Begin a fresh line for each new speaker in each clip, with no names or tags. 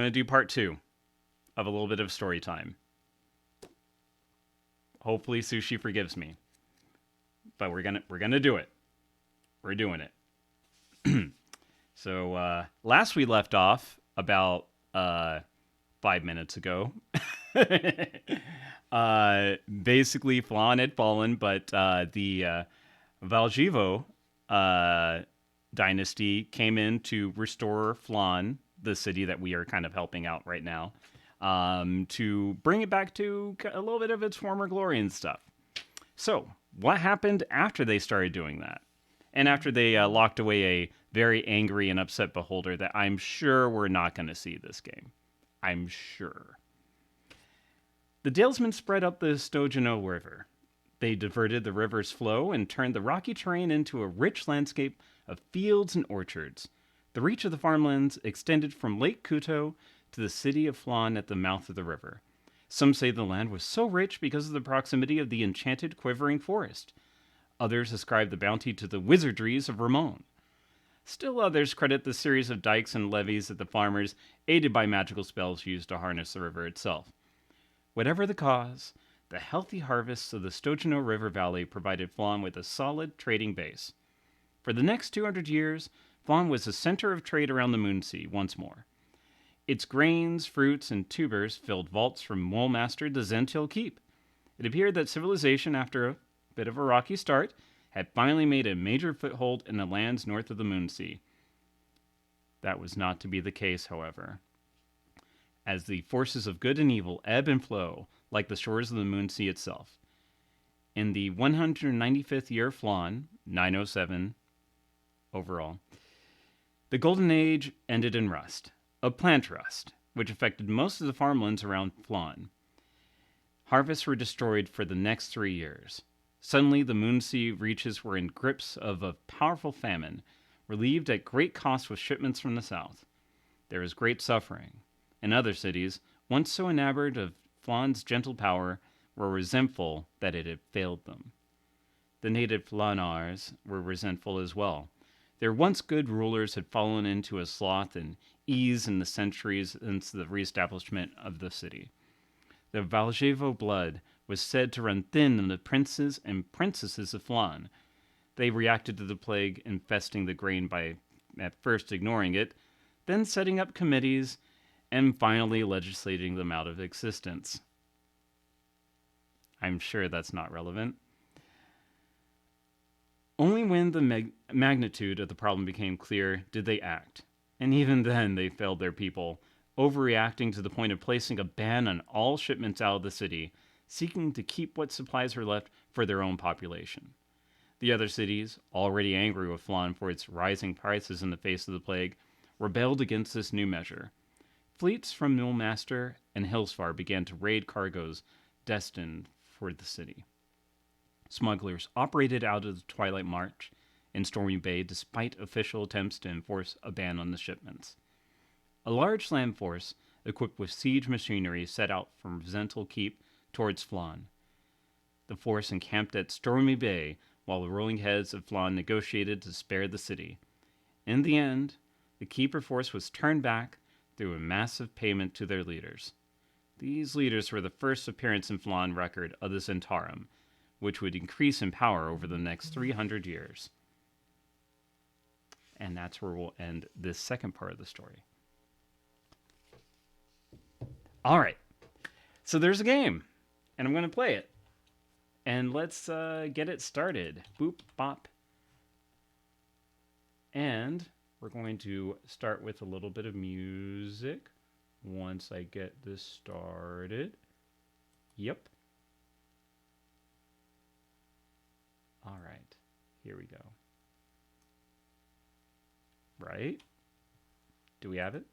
to do part 2 of a little bit of story time. Hopefully Sushi forgives me. But we're gonna do it. We're doing it. So last we left off about 5 minutes ago. Basically, Flan had fallen, but the Valjevo dynasty came in to restore Flan, the city that we are kind of helping out right now, to bring it back to a little bit of its former glory and stuff. So, what happened after they started doing that? And after they locked away a very angry and upset beholder that I'm sure we're not going to see this game. I'm sure. The Dalesmen spread up the Stojano River. They diverted the river's flow and turned the rocky terrain into a rich landscape of fields and orchards. The reach of the farmlands extended from Lake Kuto to the city of Flan at the mouth of the river. Some say the land was so rich because of the proximity of the enchanted quivering forest. Others ascribe the bounty to the wizardries of Ramon. Still others credit the series of dikes and levees that the farmers, aided by magical spells, used to harness the river itself. Whatever the cause, the healthy harvests of the Stojano River Valley provided Flan with a solid trading base. For the next 200 years, Flan was the center of trade around the Moonsea once more. Its grains, fruits, and tubers filled vaults from Molemaster to Zentil Keep. It appeared that civilization, after a bit of a rocky start, had finally made a major foothold in the lands north of the Moonsea. That was not to be the case, however. As the forces of good and evil ebb and flow, like the shores of the Moonsea itself. In the 195th year of Flan, 907 overall, the Golden Age ended in rust, a plant rust, which affected most of the farmlands around Flan. Harvests were destroyed for the next 3 years. Suddenly, the Moonsea reaches were in grips of a powerful famine, relieved at great cost with shipments from the south. There was great suffering, and other cities, once so enamored of Flan's gentle power, were resentful that it had failed them. The native Flanars were resentful as well. Their once good rulers had fallen into a sloth and ease in the centuries since the reestablishment of the city. The Valjevo blood was said to run thin in the princes and princesses of Flan. They reacted to the plague infesting the grain by at first ignoring it, then setting up committees, and finally legislating them out of existence. I'm sure that's not relevant. Only when the magnitude of the problem became clear did they act, and even then they failed their people, overreacting to the point of placing a ban on all shipments out of the city, seeking to keep what supplies were left for their own population. The other cities, already angry with Flan for its rising prices in the face of the plague, rebelled against this new measure. Fleets from Millmaster and Hillsfar began to raid cargoes destined for the city. Smugglers operated out of the Twilight March in Stormy Bay despite official attempts to enforce a ban on the shipments. A large land force, equipped with siege machinery, set out from Zentil Keep towards Flan. The force encamped at Stormy Bay while the ruling heads of Flan negotiated to spare the city. In the end, the Keeper force was turned back through a massive payment to their leaders. These leaders were the first appearance in Flan record of the Zentarum, which would increase in power over the next 300 years. And that's where we'll end this second part of the story. All right, so there's a game, and I'm going to play it. And let's get it started. Boop, bop. And we're going to start with a little bit of music once I get this started. Yep. All right, here we go. Right? Do we have it?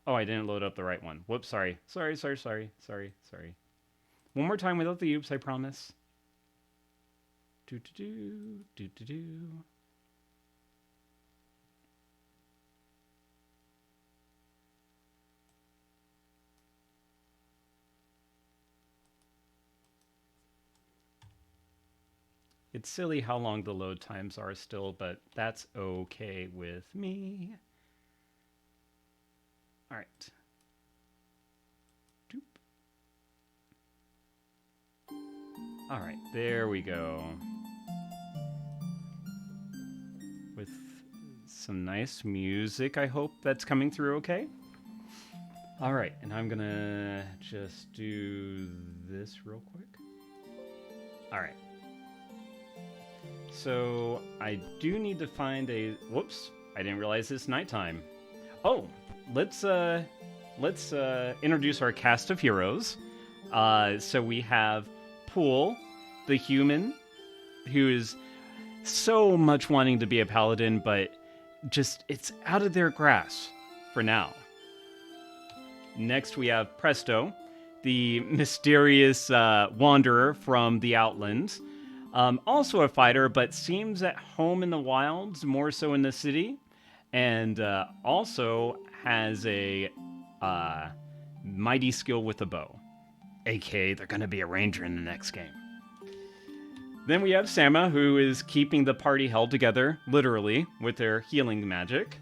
Oh, I didn't load up the right one. Whoops, sorry. Sorry. One more time without the oops, I promise. Do. It's silly how long the load times are still, but that's okay with me. right. Doop. All right, there we go. With some nice music, I hope that's coming through okay. All right, and I'm gonna just do this real quick. All right. So I do need to find a. Whoops! I didn't realize it's nighttime. Oh, let's introduce our cast of heroes. So we have Pool, the human, who is so much wanting to be a paladin, but just it's out of their grasp for now. Next, we have Presto, the mysterious wanderer from the Outlands. Also a fighter, but seems at home in the wilds, more so in the city. And also has a mighty skill with the bow. AKA, they're going to be a ranger in the next game. Then we have Sama, who is keeping the party held together, literally, with their healing magic.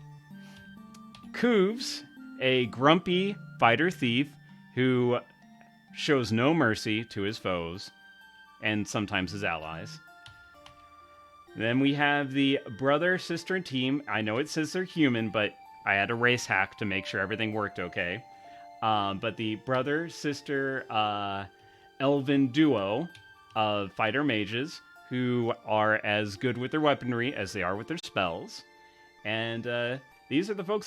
Kooves, a grumpy fighter thief who shows no mercy to his foes and sometimes his allies. Then we have the brother-sister team. I know it says they're human, but I had a race hack to make sure everything worked okay. But the brother-sister elven duo of fighter mages who are as good with their weaponry as they are with their spells. And these are the folks that are